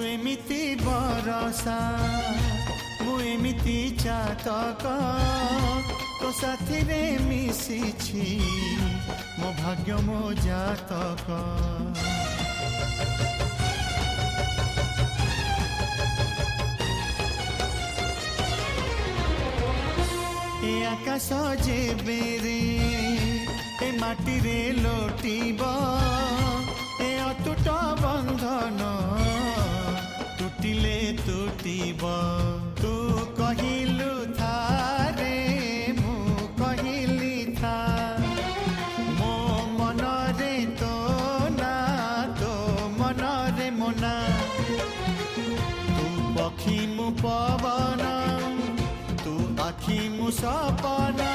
एमिति बरसा मु एमिति चातक तो साथी रे मिशिछि मो भाग्य मो जातक ए आकाश जेबे रे ए माटी रे लोटिब ए अतुट बंधन टूटिले टूटिब तू कहिलु था रे मु कहिली था मो मन रे तो ना तो मन रे मोना तू पक्षी मु पवन तू आखी मु सपना